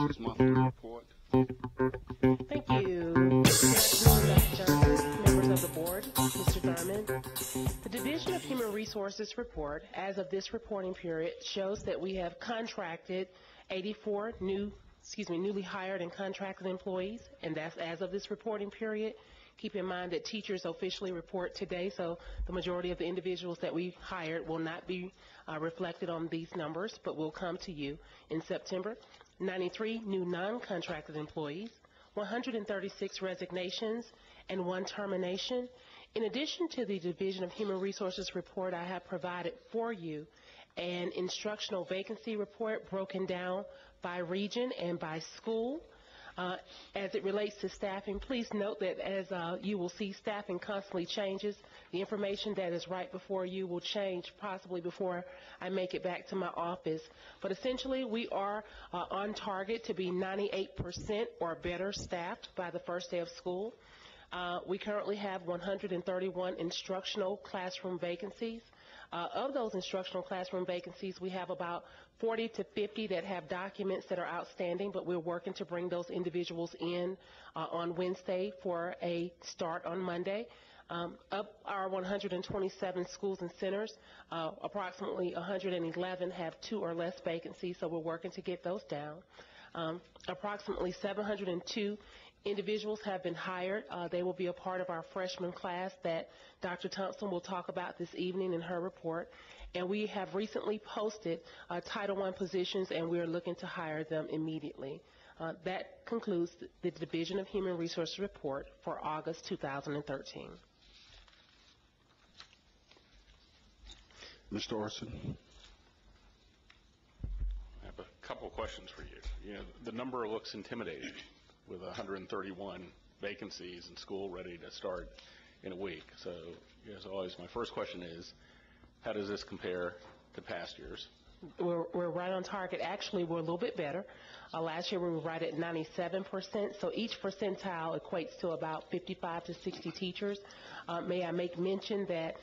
Resources Monthly Report. Thank you. Good afternoon, Dr. Johnson, members of the board, Mr. Thurman. The Division of Human Resources report, as of this reporting period, shows that we have contracted 84 newly hired and contracted employees, and that's as of this reporting period. Keep in mind that teachers officially report today, so the majority of the individuals that we hired will not be reflected on these numbers, but will come to you in September. 93 new non-contracted employees, 136 resignations, and 1 termination. In addition to the Division of Human Resources report, I have provided for you an instructional vacancy report broken down by region and by school. As it relates to staffing, please note that as you will see, staffing constantly changes. The information that is right before you will change possibly before I make it back to my office. But essentially, we are on target to be 98% or better staffed by the first day of school. We currently have 131 instructional classroom vacancies. Of those instructional classroom vacancies, we have about 40 to 50 that have documents that are outstanding, but we're working to bring those individuals in on Wednesday for a start on Monday. Of our 127 schools and centers, approximately 111 have 2 or less vacancies, so we're working to get those down. Approximately 702 individuals have been hired. They will be a part of our freshman class that Dr. Thompson will talk about this evening in her report. And we have recently posted Title I positions, and we are looking to hire them immediately. That concludes the Division of Human Resources report for August 2013. Mr. Orson. I have a couple of questions for you. You know, the number looks intimidating with 131 vacancies in school ready to start in a week. So, as always, my first question is, how does this compare to past years? We're right on target. Actually, we're a little bit better. Last year, we were right at 97%, so each percentile equates to about 55 to 60 teachers. May I make mention that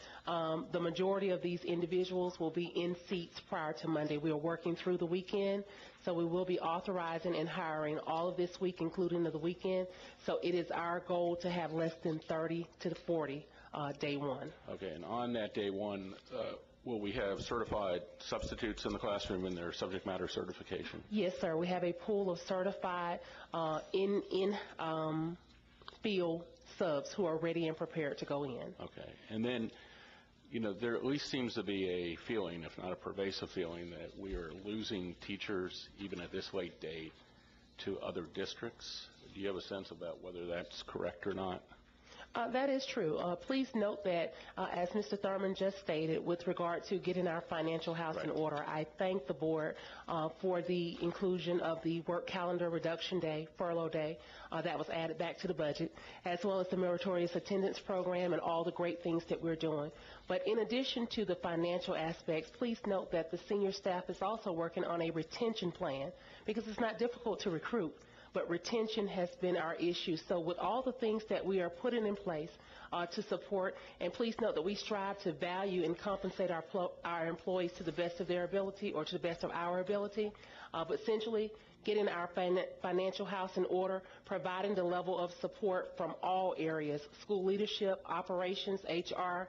the majority of these individuals will be in seats prior to Monday. We are working through the weekend, so we will be authorizing and hiring all of this week, including the weekend. So it is our goal to have less than 30 to 40 day one. Okay, and on that day one, will we have certified substitutes in the classroom in their subject matter certification? Yes, sir. We have a pool of certified field subs who are ready and prepared to go in. Okay, and then, you know, there at least seems to be a feeling, if not a pervasive feeling, that we are losing teachers, even at this late date, to other districts. Do you have a sense about whether that's correct or not? That is true. Please note that, as Mr. Thurman just stated, with regard to getting our financial house in order, I thank the board for the inclusion of the work calendar reduction day, furlough day, that was added back to the budget, as well as the meritorious attendance program and all the great things that we're doing. But in addition to the financial aspects, please note that the senior staff is also working on a retention plan, because it's not difficult to recruit, but retention has been our issue. So with all the things that we are putting in place to support, and please note that we strive to value and compensate our employees to the best of their ability or to the best of our ability, but essentially getting our financial house in order, providing the level of support from all areas, school leadership, operations, HR.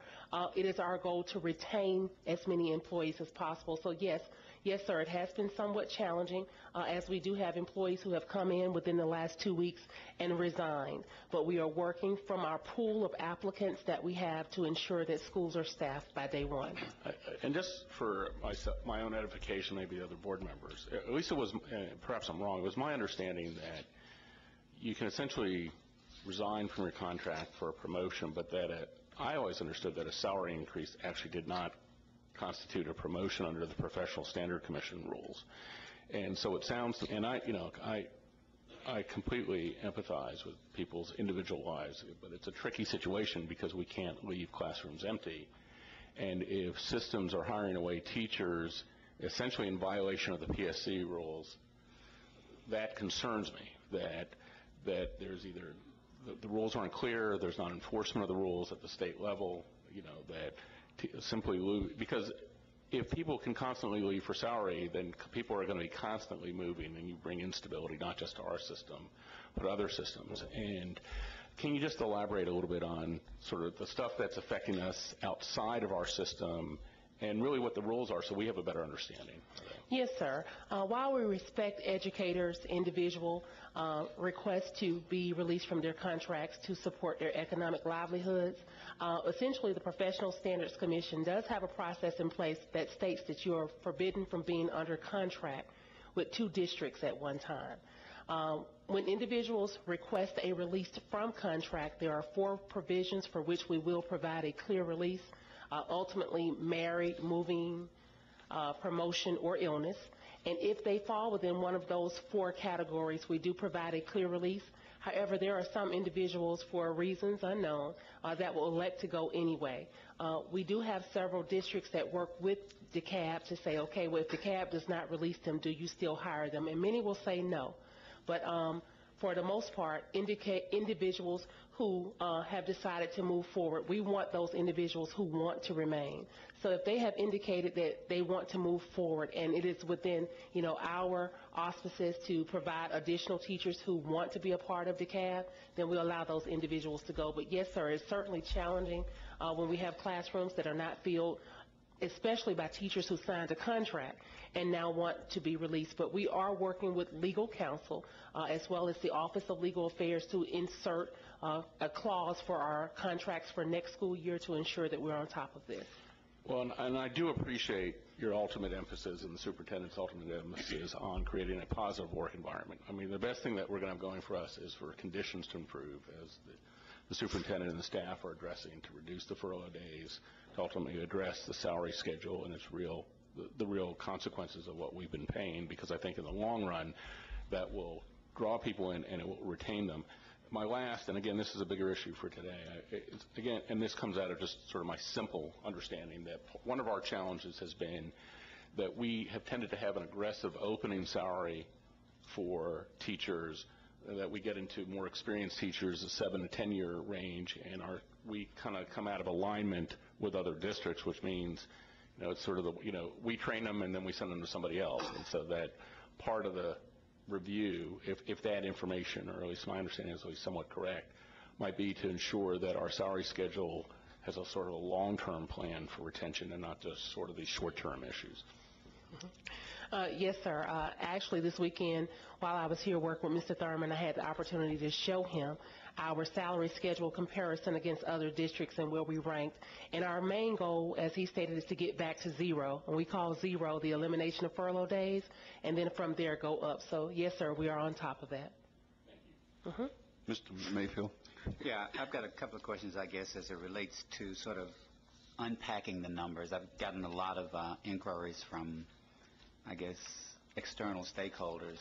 It is our goal to retain as many employees as possible. So yes, sir, it has been somewhat challenging, as we do have employees who have come in within the last 2 weeks and resigned. But we are working from our pool of applicants that we have to ensure that schools are staffed by day one. And just for my own edification, maybe the other board members, at least it was, perhaps I'm wrong, it was my understanding that you can essentially resign from your contract for a promotion, but that I always understood that a salary increase actually did not constitute a promotion under the Professional Standard Commission rules. And so it sounds, and I completely empathize with people's individual lives, but it's a tricky situation because we can't leave classrooms empty. And if systems are hiring away teachers essentially in violation of the PSC rules, that concerns me, that there's either the rules aren't clear, there's not enforcement of the rules at the state level, you know, that simply lose, because if people can constantly leave for salary, then people are going to be constantly moving, and you bring instability not just to our system, but other systems. And can you just elaborate a little bit on sort of the stuff that's affecting us outside of our system and really what the rules are so we have a better understanding? Yes, sir. While we respect educators' individual requests to be released from their contracts to support their economic livelihoods, essentially the Professional Standards Commission does have a process in place that states that you are forbidden from being under contract with 2 districts at one time. When individuals request a release from contract, there are 4 provisions for which we will provide a clear release, ultimately married, moving, promotion, or illness. And if they fall within one of those 4 categories, we do provide a clear release. However, there are some individuals, for reasons unknown, that will elect to go anyway. We do have several districts that work with DeKalb to say, okay, well, if DeKalb does not release them, do you still hire them? And many will say no. But for the most part, individuals who have decided to move forward, we want those individuals who want to remain. So if they have indicated that they want to move forward and it is within, our auspices to provide additional teachers who want to be a part of DeKalb, then we'll allow those individuals to go. But yes, sir, it's certainly challenging when we have classrooms that are not filled, especially by teachers who signed a contract and now want to be released. But we are working with legal counsel as well as the Office of Legal Affairs to insert a clause for our contracts for next school year to ensure that we're on top of this. Well, and I do appreciate your ultimate emphasis and the superintendent's ultimate emphasis on creating a positive work environment. I mean, the best thing that we're going to have going for us is for conditions to improve as the superintendent and the staff are addressing to reduce the furlough days, to ultimately address the salary schedule and its the real consequences of what we've been paying, because I think in the long run that will draw people in and it will retain them. My last, and again, this is a bigger issue for today, again, and this comes out of just sort of my simple understanding that one of our challenges has been that we have tended to have an aggressive opening salary for teachers, that we get into more experienced teachers, a 7 to 10 year range, and we kind of come out of alignment with other districts, which means, it's sort of we train them and then we send them to somebody else, and so that part of the review, if that information, or at least my understanding is at least somewhat correct, might be to ensure that our salary schedule has a sort of a long-term plan for retention and not just sort of these short-term issues. Yes, sir. Actually, this weekend, while I was here working with Mr. Thurman, I had the opportunity to show him our salary schedule comparison against other districts and where we ranked. And our main goal, as he stated, is to get back to 0. And we call 0 the elimination of furlough days, and then from there go up. So, yes, sir, we are on top of that. Thank you. Mr. Mayfield? Yeah, I've got a couple of questions, I guess, as it relates to sort of unpacking the numbers. I've gotten a lot of inquiries from, I guess, external stakeholders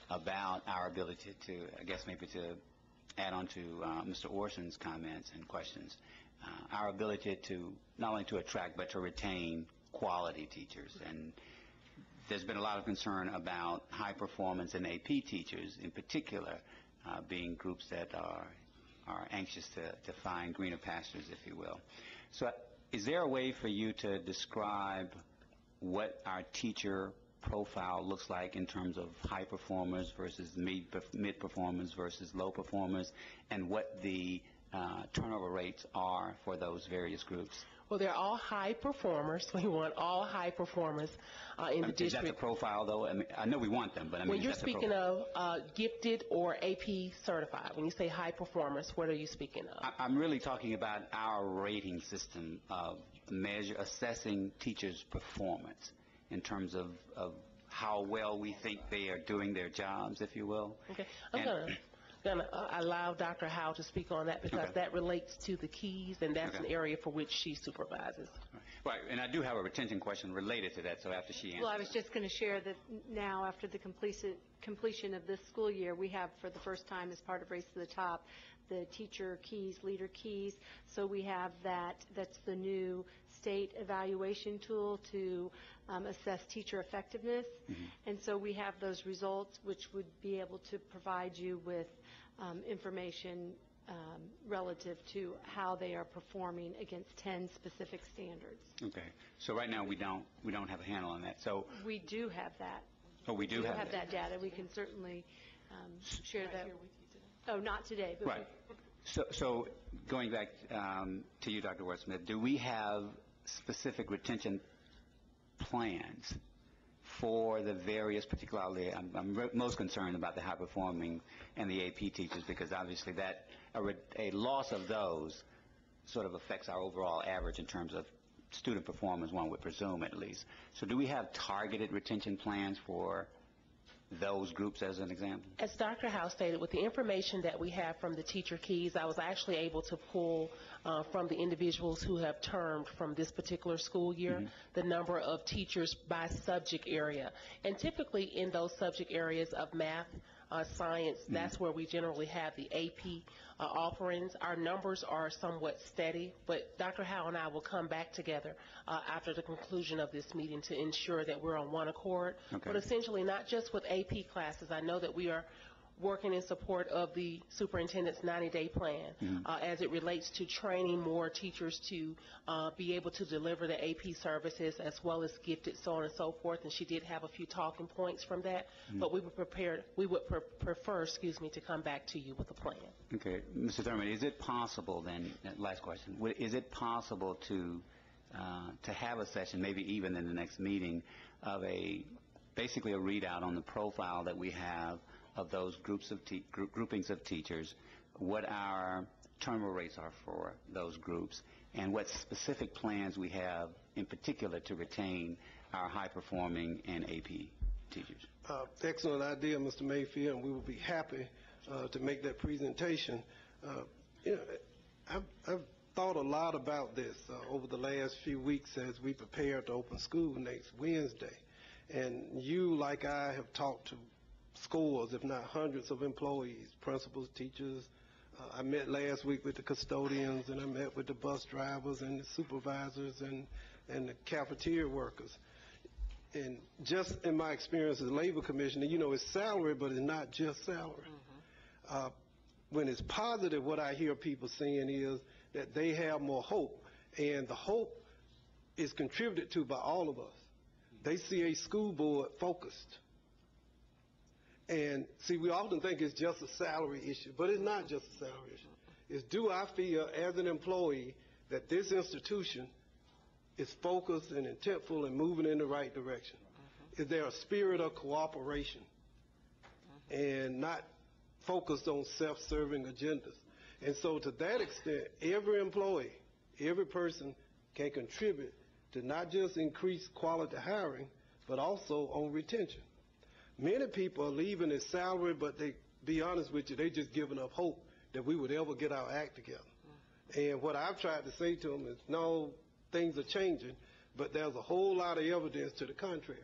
about our ability to, I guess, maybe to add on to Mr. Orson's comments and questions, our ability to not only to attract but to retain quality teachers. And there's been a lot of concern about high performance and AP teachers in particular being groups that are anxious to find greener pastures, if you will. So is there a way for you to describe what our teacher profile looks like in terms of high performers versus mid performers versus low performers, and what the turnover rates are for those various groups? Well, they're all high performers. We want all high performers in the district. Is that the profile, though? I mean, I know we want them, but I mean, when you're speaking of gifted or AP certified, when you say high performers, what are you speaking of? I'm really talking about our rating system of assessing teachers' performance in terms of how well we think they are doing their jobs, if you will. Okay. I'm going to allow Dr. Howe to speak on that because that relates to the keys, and that's an area for which she supervises. Right, and I do have a retention question related to that, so after she answers. Well, I was just going to share that now, after the completion of this school year, we have, for the first time as part of Race to the Top, the teacher keys, leader keys. So we have that's the new state evaluation tool to assess teacher effectiveness. Mm-hmm. And so we have those results, which would be able to provide you with information relative to how they are performing against 10 specific standards. Okay. So right now we don't have a handle on that. So We do have that. oh, we do have that data. We can certainly share that. Oh, not today. But right. So going back to you, Dr. Ward-Smith, do we have specific retention plans for the various, particularly, I'm most concerned about the high-performing and the AP teachers, because obviously that a loss of those sort of affects our overall average in terms of student performance, one would presume at least. So do we have targeted retention plans for those groups as an example? As Dr. Howe stated, with the information that we have from the teacher keys, I was actually able to pull from the individuals who have termed from this particular school year the number of teachers by subject area. And typically in those subject areas of math, science, that's where we generally have the AP offerings. Our numbers are somewhat steady, but Dr. Howe and I will come back together after the conclusion of this meeting to ensure that we're on one accord. Okay. But essentially not just with AP classes. I know that we are working in support of the superintendent's 90-day plan as it relates to training more teachers to be able to deliver the AP services as well as gifted, so on and so forth. And she did have a few talking points from that, but we would prefer, to come back to you with a plan. Okay, Mr. Thurman, is it possible then? Last question: is it possible to have a session, maybe even in the next meeting, of basically a readout on the profile that we have of those groupings of teachers, what our turnover rates are for those groups, and what specific plans we have in particular to retain our high-performing and AP teachers? Excellent idea, Mr. Mayfield, and we will be happy to make that presentation. I've thought a lot about this over the last few weeks as we prepare to open school next Wednesday. And you, like I, have talked to scores, if not hundreds of employees, principals, teachers. I met last week with the custodians, and I met with the bus drivers and the supervisors and the cafeteria workers. And just in my experience as a labor commissioner, it's salary, but it's not just salary. When it's positive, what I hear people saying is that they have more hope, and the hope is contributed to by all of us. They see a school board focused. And see, we often think it's just a salary issue, but it's not just a salary issue. It's, do I feel as an employee that this institution is focused and intentful and moving in the right direction? Is there a spirit of cooperation and not focused on self-serving agendas? And so to that extent, every employee, every person can contribute to not just increase quality hiring, but also on retention. Many people are leaving as salary, but they, be honest with you, they just giving up hope that we would ever get our act together. And what I've tried to say to them is, no, things are changing, but there's a whole lot of evidence to the contrary.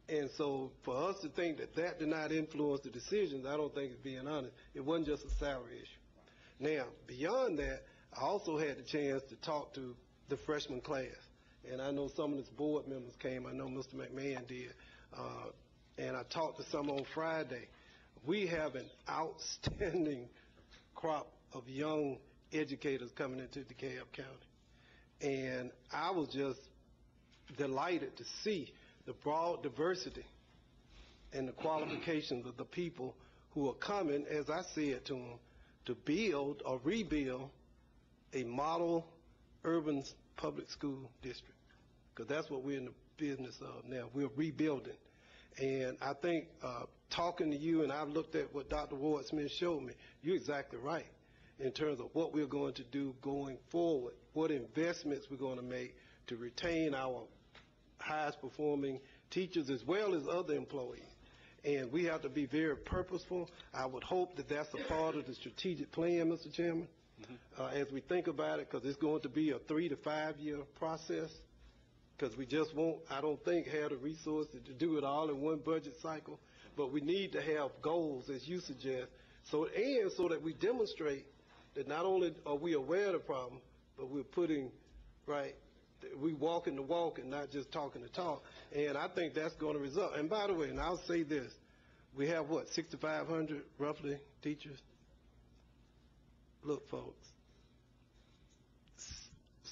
And so for us to think that that did not influence the decisions, I don't think it's being honest. It wasn't just a salary issue. Now, beyond that, I also had the chance to talk to the freshman class. And I know some of its board members came. I know Mr. McMahon did. And I talked to some on Friday. We have an outstanding crop of young educators coming into DeKalb County. And I was just delighted to see the broad diversity and the qualifications of the people who are coming, as I said to them, to build or rebuild a model urban public school district. Because that's what we're in the business of now. We're rebuilding. And I think talking to you, and I've looked at what Dr. Ward-Smith showed me, you're exactly right in terms of what we're going to do going forward, what investments we're going to make to retain our highest performing teachers as well as other employees. And we have to be very purposeful. I would hope that that's a part of the strategic plan, Mr. Chairman, as we think about it, because it's going to be a 3 to 5 year process. Because we just won't, I don't think, have the resources to do it all in one budget cycle. But we need to have goals, as you suggest, so that we demonstrate that not only are we aware of the problem, but we're putting, we walking the walk and not just talking the talk. And I think that's going to result. And by the way, and I'll say this, we have, 6,500 roughly teachers? look, folks,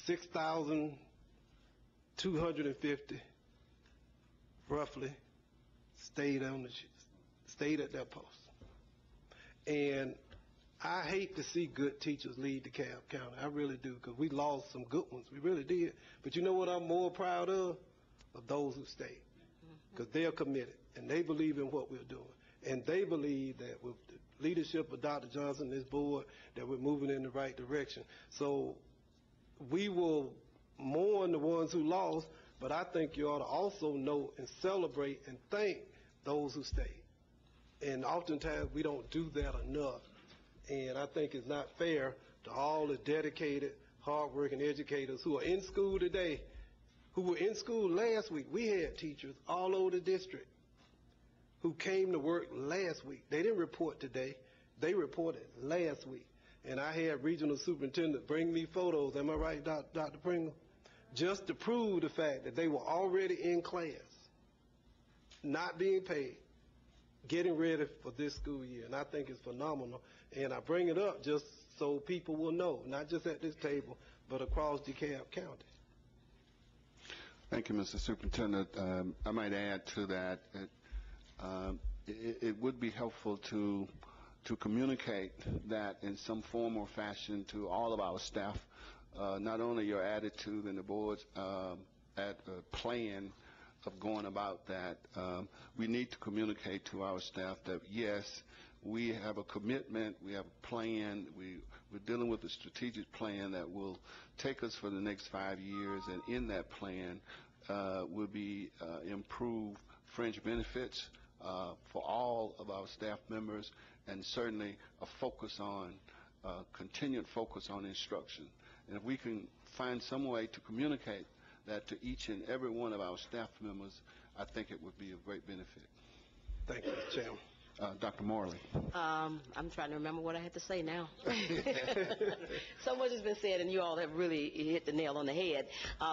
6,250 roughly stayed at their post. And I hate to see good teachers leave DeKalb County. I really do, because we lost some good ones. We really did. But you know what I'm more proud of? Of those who stayed, because they're committed, and they believe in what we're doing. And they believe that with the leadership of Dr. Johnson and this board, that we're moving in the right direction. So we will mourn the ones who lost, but I think you ought to also know and celebrate and thank those who stayed. And oftentimes we don't do that enough. And I think it's not fair to all the dedicated, hardworking educators who are in school today, who were in school last week. We had teachers all over the district who came to work last week. They didn't report today. They reported last week. And I had regional superintendent bring me photos, am I right, Dr. Pringle? Just to prove the fact that they were already in class, not being paid, getting ready for this school year. And I think it's phenomenal. And I bring it up just so people will know, not just at this table, but across DeKalb County. Thank you, Mr. Superintendent. I might add to that, it would be helpful to communicate that in some form or fashion to all of our staff, not only your attitude and the board's plan of going about that. We need to communicate to our staff that, yes, we have a commitment, we have a plan, we're dealing with a strategic plan that will take us for the next 5 years, and in that plan will be improved fringe benefits for all of our staff members, and certainly a focus on, continued focus on instruction. And if we can find some way to communicate that to each and every one of our staff members, I think it would be of great benefit. Thank you, Mr. Chairman. Dr. Morley. I'm trying to remember what I had to say now. So much has been said, and you all have really hit the nail on the head.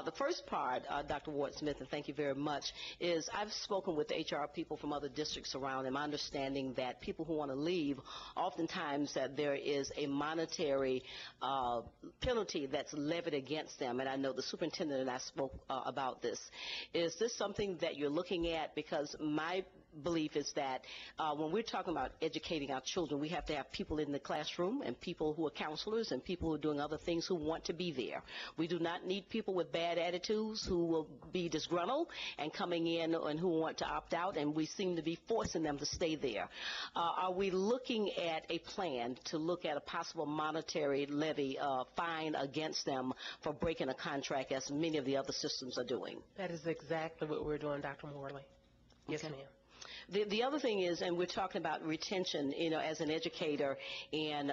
The first part, Dr. Ward Smith, and thank you very much, is I've spoken with HR people from other districts around, and my understanding that people who want to leave, oftentimes that there is a monetary penalty that's levied against them, and I know the superintendent and I spoke about this. Is this something that you're looking at? Because my belief is that when we're talking about educating our children, we have to have people in the classroom and people who are counselors and people who are doing other things who want to be there. We do not need people with bad attitudes who will be disgruntled and coming in and who want to opt out, and we seem to be forcing them to stay there. Are we looking at a plan to look at a possible monetary levy fine against them for breaking a contract, as many of the other systems are doing? That is exactly what we're doing, Dr. Morley. Yes, Okay. ma'am. The other thing is, and we're talking about retention, as an educator, and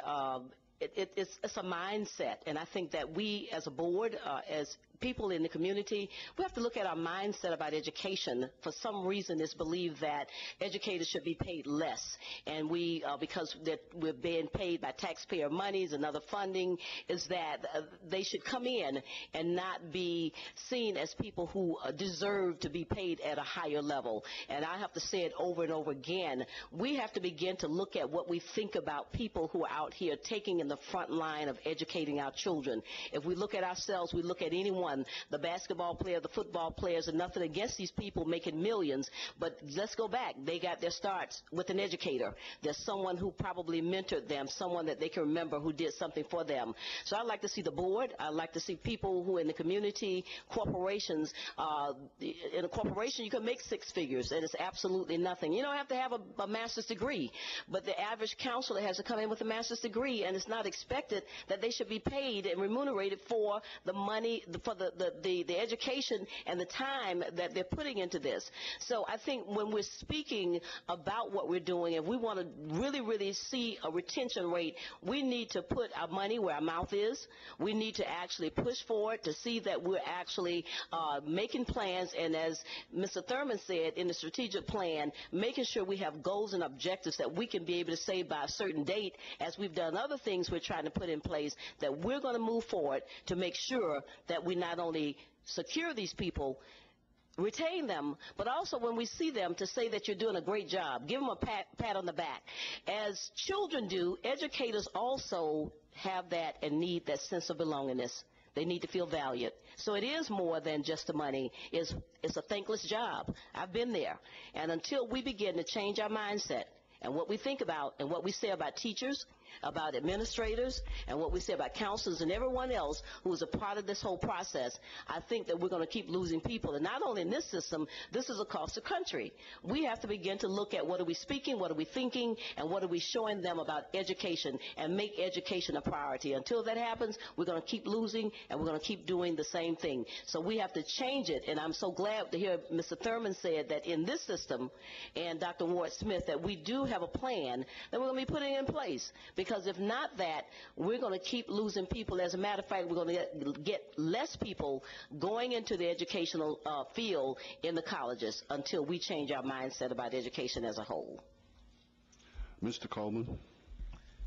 it's a mindset, and I think that we as a board, as people in the community, we have to look at our mindset about education. For some reason, it's believed that educators should be paid less, and we, because we're being paid by taxpayer monies and other funding, is that they should come in and not be seen as people who deserve to be paid at a higher level. And I have to say it over and over again, we have to begin to look at what we think about people who are out here taking in the front line of educating our children. If we look at ourselves, we look at anyone, the basketball player, the football players, and nothing against these people making millions, but let's go back. They got their starts with an educator. There's someone who probably mentored them, someone that they can remember who did something for them. So I'd like to see the board. I'd like to see people who in the community, corporations. In a corporation, you can make six figures, and it's absolutely nothing. You don't have to have a master's degree, but the average counselor has to come in with a master's degree, and it's not expected that they should be paid and remunerated for the money, for the education and the time that they're putting into this. So I think when we're speaking about what we're doing, if we want to really, really see a retention rate, we need to put our money where our mouth is. We need to actually push forward to see that we're actually making plans, and as Mr. Thurman said, in the strategic plan, making sure we have goals and objectives that we can be able to say by a certain date, as we've done other things we're trying to put in place, that we're going to move forward to make sure that we not only secure these people retain them, but also when we see them to say that you're doing a great job. Give them a pat on the back. As children do, educators also have that and need that sense of belongingness. They need to feel valued. So it is more than just the money. It's a thankless job. I've been there. And until we begin to change our mindset and what we think about and what we say about teachers, about administrators, and what we say about counselors and everyone else who is a part of this whole process, I think that we're going to keep losing people. And not only in this system, this is across the country. We have to begin to look at what are we speaking, what are we thinking, and what are we showing them about education, and make education a priority. Until that happens, we're going to keep losing, and we're going to keep doing the same thing. So we have to change it, and I'm so glad to hear Mr. Thurman said that in this system, and Dr. Ward Smith, that we do have a plan that we're going to be putting in place. Because if not that, we're going to keep losing people. As a matter of fact, we're going to get less people going into the educational field in the colleges until we change our mindset about education as a whole. Mr. Coleman.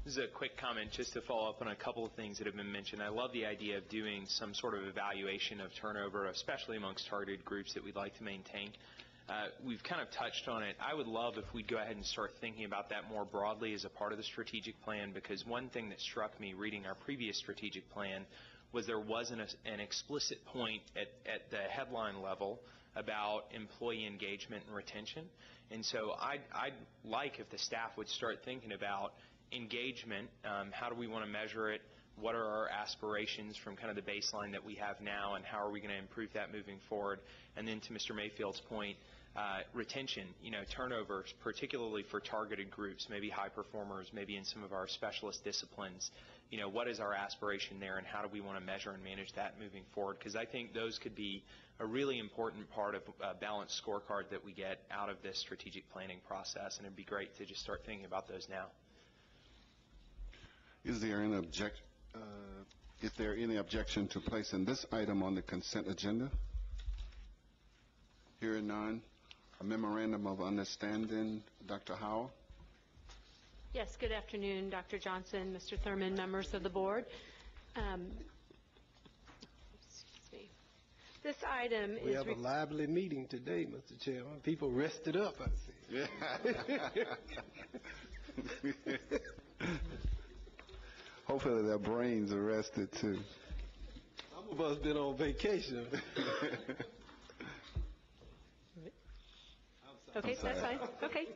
This is a quick comment just to follow up on a couple of things that have been mentioned. I love the idea of doing some sort of evaluation of turnover, especially amongst targeted groups that we'd like to maintain. We've kind of touched on it. I would love if we'd go ahead and start thinking about that more broadly as a part of the strategic plan, because one thing that struck me reading our previous strategic plan was there wasn't an explicit point at the headline level about employee engagement and retention. And so I'd like if the staff would start thinking about engagement. How do we want to measure it? What are our aspirations from kind of the baseline that we have now, and how are we going to improve that moving forward? And then to Mr. Mayfield's point, retention, turnover, particularly for targeted groups, maybe high performers, maybe in some of our specialist disciplines. What is our aspiration there, and how do we want to measure and manage that moving forward? Because I think those could be a really important part of a balanced scorecard that we get out of this strategic planning process, and it'd be great to just start thinking about those now. Is there any objection to placing this item on the consent agenda? Hearing none. A memorandum of understanding. Dr. Howell. Yes, good afternoon, Dr. Johnson, Mr. Thurman, members of the board. Excuse me. This item We is... have a lively meeting today, Mr. Chairman. People rested up, I see. Yeah. Hopefully their brains are rested too. Some of us been on vacation. Okay, that's fine. Okay.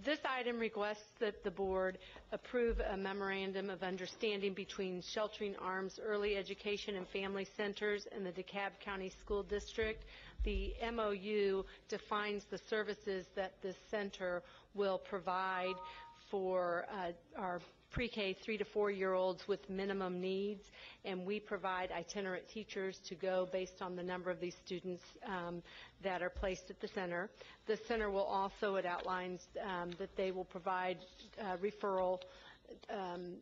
This item requests that the board approve a memorandum of understanding between Sheltering Arms Early Education and Family Centers and the DeKalb County School District. The MOU defines the services that this center will provide for our pre-K 3 to 4-year-olds with minimum needs, and we provide itinerant teachers to go based on the number of these students that are placed at the center. The center will also, it outlines that they will provide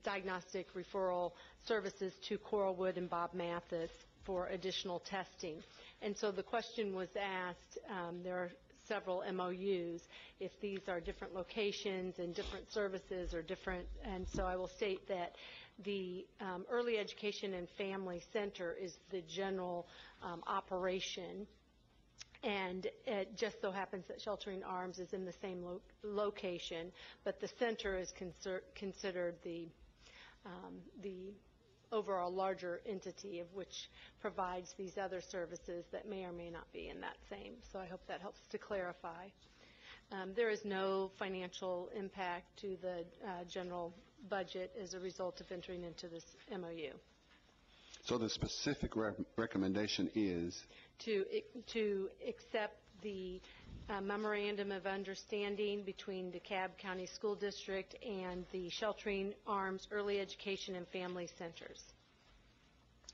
diagnostic referral services to Coralwood and Bob Mathis for additional testing. And so the question was asked, there are several MOUs, if these are different locations and different services or different, and so I will state that the Early Education and Family Center is the general operation, and it just so happens that Sheltering Arms is in the same location, but the center is considered the overall larger entity of which provides these other services that may or may not be in that same. So I hope that helps to clarify. There is no financial impact to the general budget as a result of entering into this MOU. So the specific recommendation is? To accept the memorandum of understanding between DeKalb County School District and the Sheltering Arms Early Education and Family Centers.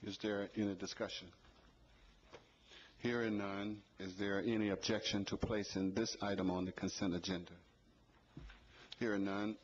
Is there any discussion? Hearing none, is there any objection to placing this item on the consent agenda? Hearing none,